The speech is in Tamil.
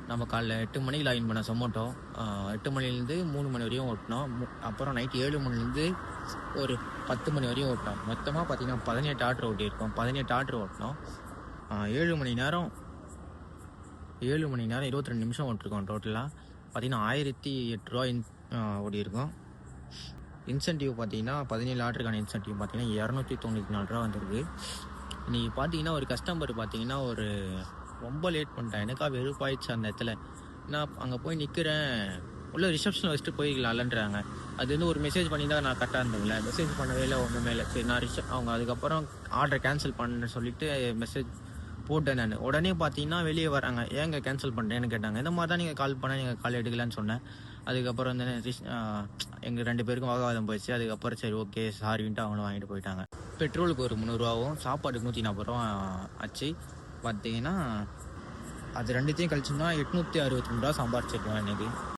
நம்ம காலைல 8 மணிக்கு லாகின் பண்ண சொமோட்டோ 8 மணிலேருந்து 3 மணி வரையும் ஓட்டினோம். அப்புறம் நைட்டு 7 மணிலேருந்து ஒரு 10 மணி வரையும் ஓட்டினோம். மொத்தமாக பார்த்தீங்கன்னா 18 ஆர்டர் ஓட்டியிருக்கோம். 18 ஆர்டர் ஓட்டினோம். 7 மணி நேரம் 22 நிமிஷம் ஓட்டிருக்கோம். டோட்டலாக பார்த்தீங்கன்னா 1008 ரூபா ஓடியிருக்கோம். இன்சென்டிவ் பார்த்தீங்கன்னா 17 ஆர்டருக்கான இன்சென்டிவ் பார்த்தீங்கன்னா 294 ரூபா வந்துருக்கு. இன்றைக்கி பார்த்தீங்கன்னா ஒரு கஸ்டமர் பார்த்தீங்கன்னா ஒரு ரொம்ப லேட் பண்ணிட்டேன். எனக்கா வெறுப்பாயிடுச்சு அந்த இடத்துல. நான் அங்கே போய் நிற்கிறேன், உள்ள ரிசப்ஷனில் வச்சுட்டு போய்க்கலாம்லன்றாங்க. அது வந்து ஒரு மெசேஜ் பண்ணி தான் நான் கரெக்டாக இருந்தேன்ல, மெசேஜ் பண்ணவே இல்லை, ஒன்றுமே இல்லை. சரி நான் அவங்க அதுக்கப்புறம் ஆர்டரை கேன்சல் பண்ண சொல்லிவிட்டு மெசேஜ் போட்டேன் நான். உடனே பார்த்தீங்கன்னா வெளியே வராங்க, ஏங்க கேன்சல் பண்ணுறேன்னு கேட்டாங்க. இந்த மாதிரி தான் நீங்கள் கால் பண்ண, நீங்கள் கால் எடுக்கலான்னு சொன்னேன். அதுக்கப்புறம் வந்து எங்கள் 2 பேருக்கும் வாக்குவாதம் போயிடுச்சு. அதுக்கப்புறம் சரி ஓகே சாரின்ட்டு அவங்களும் வாங்கிட்டு போயிட்டாங்க. பெட்ரோலுக்கு ஒரு 300 ரூபாவும் சாப்பாடுக்கு 140 ரூபா ஆச்சு. பார்த்தீங்கன்னா அது ரெண்டுத்தையும் கழிச்சோம்னா 862 ரூபா சம்பாரிச்சிருக்கோம் இன்றைக்கி.